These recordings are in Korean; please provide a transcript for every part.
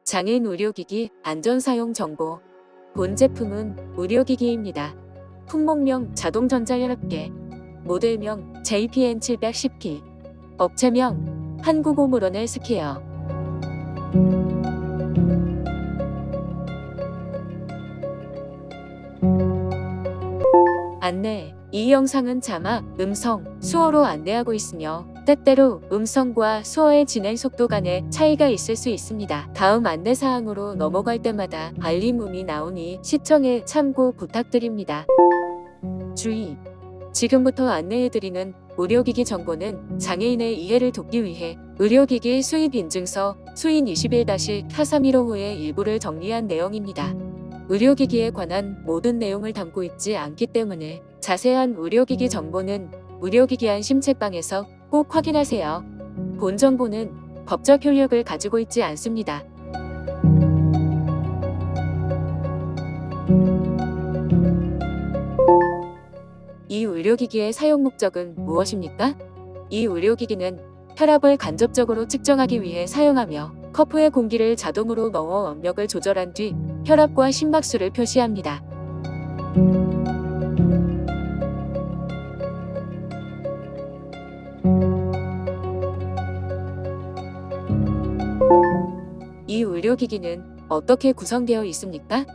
장애인 의료기기 안전사용 정보. 본 제품은 의료기기입니다. 품목명 자동전자혈압계, 모델명 JPN710P, 업체명 한국오므론 헬스케어. 안내. 이 영상은 자막, 음성, 수어로 안내하고 있으며 때때로 음성과 수어의 진행 속도 간의 차이가 있을 수 있습니다. 다음 안내사항으로 넘어갈 때마다 알림음이 나오니 시청에 참고 부탁드립니다. 주의! 지금부터 안내해드리는 의료기기 정보는 장애인의 이해를 돕기 위해 의료기기 수입 인증서 수인 21-4315호의 일부를 정리한 내용입니다. 의료기기에 관한 모든 내용을 담고 있지 않기 때문에 자세한 의료기기 정보는 의료기기 안심 책방에서 꼭 확인하세요. 본 정보는 법적 효력을 가지고 있지 않습니다. 이 의료기기의 사용 목적은 무엇입니까? 이 의료기기는 혈압을 간접적으로 측정하기 위해 사용하며 커프에 공기를 자동으로 넣어 압력을 조절한 뒤 혈압과 심박수를 표시합니다. 이 의료기기는 어떻게 구성되어 있습니까?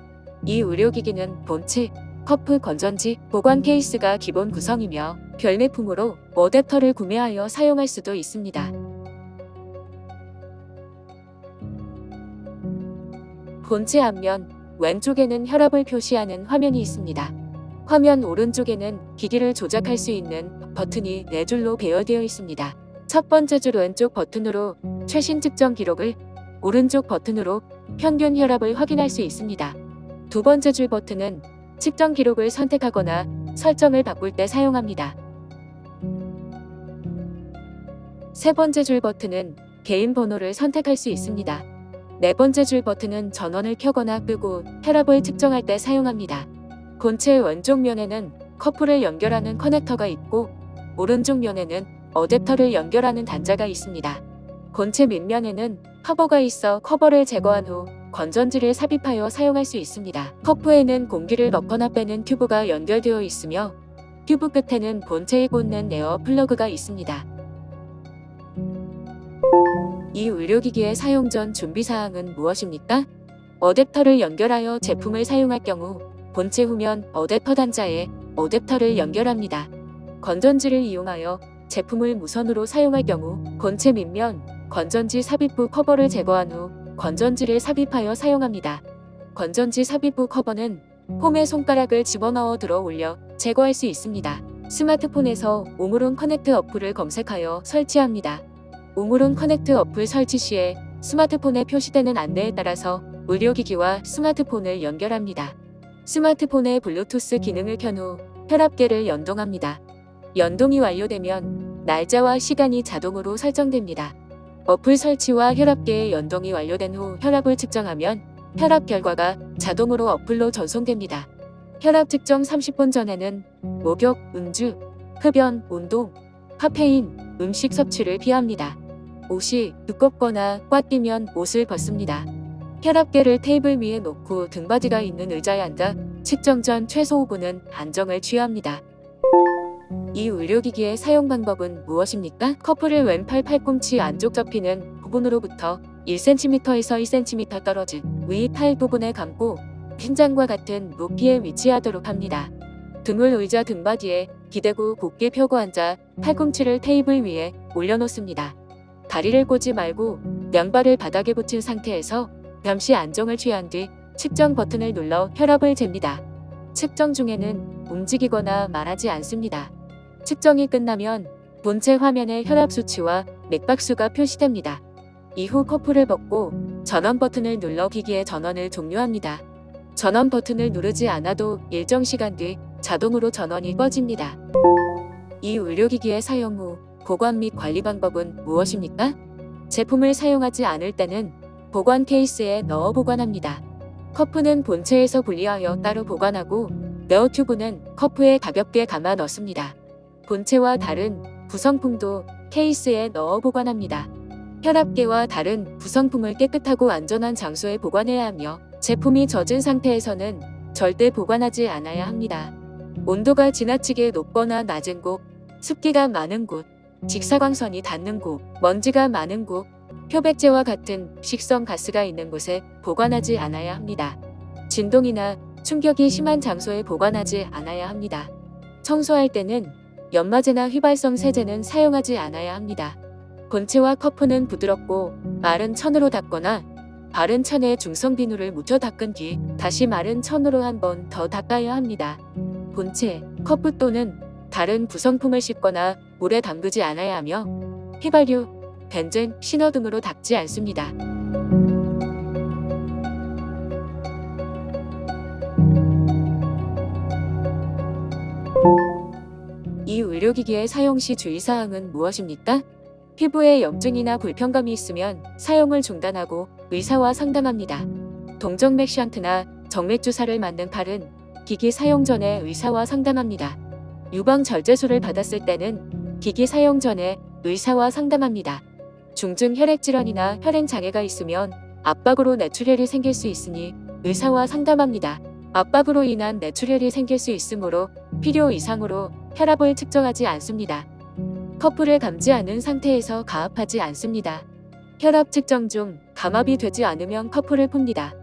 이 의료기기는 본체, 커프 건전지, 보관 케이스가 기본 구성이며 별매품으로 어댑터를 구매하여 사용할 수도 있습니다. 본체 앞면 왼쪽에는 혈압을 표시하는 화면이 있습니다. 화면 오른쪽에는 기기를 조작할 수 있는 버튼이 4줄로 배열되어 있습니다. 첫 번째 줄 왼쪽 버튼으로 최신 측정 기록을, 오른쪽 버튼으로 평균 혈압을 확인할 수 있습니다. 두 번째 줄 버튼은 측정 기록을 선택하거나 설정을 바꿀 때 사용합니다. 세 번째 줄 버튼은 개인 번호를 선택할 수 있습니다. 네 번째 줄 버튼은 전원을 켜거나 끄고 혈압을 측정할 때 사용합니다. 본체 왼쪽 면에는 커프를 연결하는 커넥터가 있고 오른쪽 면에는 어댑터를 연결하는 단자가 있습니다. 본체 밑면에는 커버가 있어 커버를 제거한 후 건전지를 삽입하여 사용할 수 있습니다. 커프에는 공기를 넣거나 빼는 튜브가 연결되어 있으며 튜브 끝에는 본체에 꽂는 에어 플러그가 있습니다. 이 의료기기의 사용 전 준비사항은 무엇입니까? 어댑터를 연결하여 제품을 사용할 경우 본체 후면 어댑터 단자에 어댑터를 연결합니다. 건전지를 이용하여 제품을 무선으로 사용할 경우 본체 밑면 건전지 삽입 후 커버를 제거한 후 건전지를 삽입하여 사용합니다. 건전지 삽입 후 커버는 홈에 손가락을 집어넣어 들어 올려 제거할 수 있습니다. 스마트폰에서 오므론 커넥트 어플을 검색하여 설치합니다. 오므론 커넥트 어플 설치 시에 스마트폰에 표시되는 안내에 따라서 의료기기와 스마트폰을 연결합니다. 스마트폰의 블루투스 기능을 켠 후 혈압계를 연동합니다. 연동이 완료되면 날짜와 시간이 자동으로 설정됩니다. 어플 설치와 혈압계의 연동이 완료된 후 혈압을 측정하면 혈압 결과가 자동으로 어플로 전송됩니다. 혈압 측정 30분 전에는 목욕, 음주, 흡연, 운동, 카페인, 음식 섭취를 피합니다. 옷이 두껍거나 꽉 끼면 옷을 벗습니다. 혈압계를 테이블 위에 놓고 등받이가 있는 의자에 앉아 측정 전 최소 5분은 안정을 취합니다. 이 의료기기의 사용 방법은 무엇입니까? 커프를 왼팔 팔꿈치 안쪽 접히는 부분으로부터 1cm에서 2cm 떨어진 위 팔 부분에 감고 핀장과 같은 높이에 위치하도록 합니다. 등을 의자 등받이에 기대고 곧게 펴고 앉아 팔꿈치를 테이블 위에 올려놓습니다. 다리를 꼬지 말고 양발을 바닥에 붙인 상태에서 잠시 안정을 취한 뒤 측정 버튼을 눌러 혈압을 잽니다. 측정 중에는 움직이거나 말하지 않습니다. 측정이 끝나면 본체 화면에 혈압 수치와 맥박수가 표시됩니다. 이후 커프를 벗고 전원 버튼을 눌러 기기의 전원을 종료합니다. 전원 버튼을 누르지 않아도 일정 시간 뒤 자동으로 전원이 꺼집니다. 이 의료기기의 사용 후 보관 및 관리 방법은 무엇입니까? 제품을 사용하지 않을 때는 보관 케이스에 넣어 보관합니다. 커프는 본체에서 분리하여 따로 보관하고 에어 튜브는 커프에 가볍게 감아 넣습니다. 본체와 다른 구성품도 케이스에 넣어 보관합니다. 혈압계와 다른 구성품을 깨끗하고 안전한 장소에 보관해야 하며 제품이 젖은 상태에서는 절대 보관하지 않아야 합니다. 온도가 지나치게 높거나 낮은 곳, 습기가 많은 곳, 직사광선이 닿는 곳, 먼지가 많은 곳, 표백제와 같은 식성 가스가 있는 곳에 보관하지 않아야 합니다. 진동이나 충격이 심한 장소에 보관하지 않아야 합니다. 청소할 때는 연마제나 휘발성 세제는 사용하지 않아야 합니다. 본체와 커프는 부드럽고 마른 천으로 닦거나 바른 천에 중성 비누를 묻혀 닦은 뒤 다시 마른 천으로 한 번 더 닦아야 합니다. 본체, 커프 또는 다른 구성품을 씻거나 물에 담그지 않아야 하며 휘발유, 벤젠, 신호 등으로 닦지 않습니다. 이 의료기기의 사용 시 주의사항은 무엇입니까? 피부에 염증이나 불편감이 있으면 사용을 중단하고 의사와 상담합니다. 동정맥 션트나 정맥 주사를 맞는 팔은 기기 사용 전에 의사와 상담합니다. 유방 절제술을 받았을 때는 기기 사용 전에 의사와 상담합니다. 중증 혈액 질환이나 혈행 장애가 있으면 압박으로 뇌출혈이 생길 수 있으니 의사와 상담합니다. 압박으로 인한 뇌출혈이 생길 수 있으므로 필요 이상으로 혈압을 측정하지 않습니다. 커프를 감지 않은 상태에서 가압하지 않습니다. 혈압 측정 중 감압이 되지 않으면 커프를 풉니다.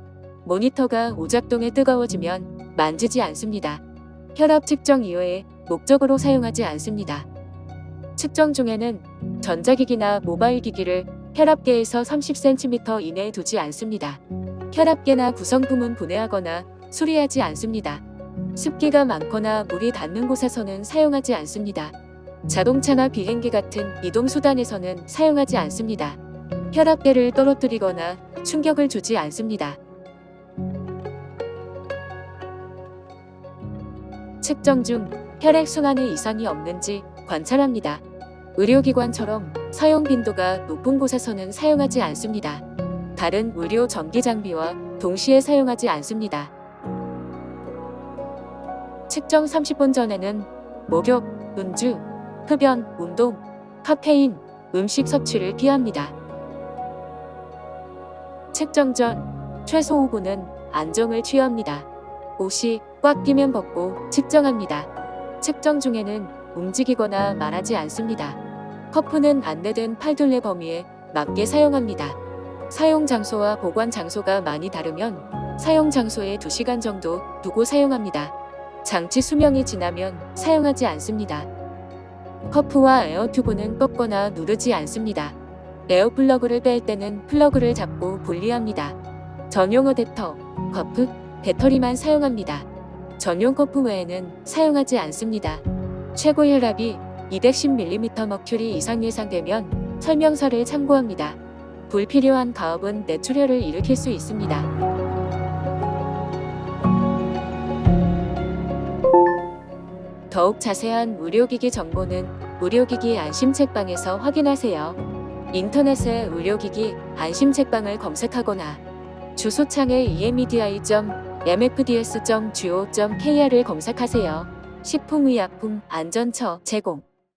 모니터가 오작동에 뜨거워지면 만지지 않습니다. 혈압 측정 이외에 목적으로 사용하지 않습니다. 측정 중에는 전자기기나 모바일 기기를 혈압계에서 30cm 이내에 두지 않습니다. 혈압계나 구성품은 분해하거나 수리하지 않습니다. 습기가 많거나 물이 닿는 곳에서는 사용하지 않습니다. 자동차나 비행기 같은 이동수단에서는 사용하지 않습니다. 혈압계를 떨어뜨리거나 충격을 주지 않습니다. 측정 중 혈액 순환에 이상이 없는지 관찰합니다. 의료기관처럼 사용 빈도가 높은 곳에서는 사용하지 않습니다. 다른 의료 전기 장비와 동시에 사용하지 않습니다. 측정 30분 전에는 목욕, 음주, 흡연, 운동, 카페인, 음식 섭취를 피합니다. 측정 전 최소 5분은 안정을 취합니다. 옷이 꽉 끼면 벗고 측정합니다. 측정 중에는 움직이거나 말하지 않습니다. 커프는 안내된 팔둘레 범위에 맞게 사용합니다. 사용 장소와 보관 장소가 많이 다르면 사용 장소에 2시간 정도 두고 사용합니다. 장치 수명이 지나면 사용하지 않습니다. 커프와 에어튜브는 꺾거나 누르지 않습니다. 에어플러그를 뺄 때는 플러그를 잡고 분리합니다. 전용 어댑터, 커프, 배터리만 사용합니다. 전용 커프 외에는 사용하지 않습니다. 최고 혈압이 210mm 머큐리 이상 예상되면 설명서를 참고합니다. 불필요한 가압은 뇌출혈을 일으킬 수 있습니다. 더욱 자세한 의료기기 정보는 의료기기 안심책방에서 확인하세요. 인터넷에 의료기기 안심책방을 검색하거나 주소창에 emedi.mfds.go.kr을 검색하세요. 식품의약품 안전처 제공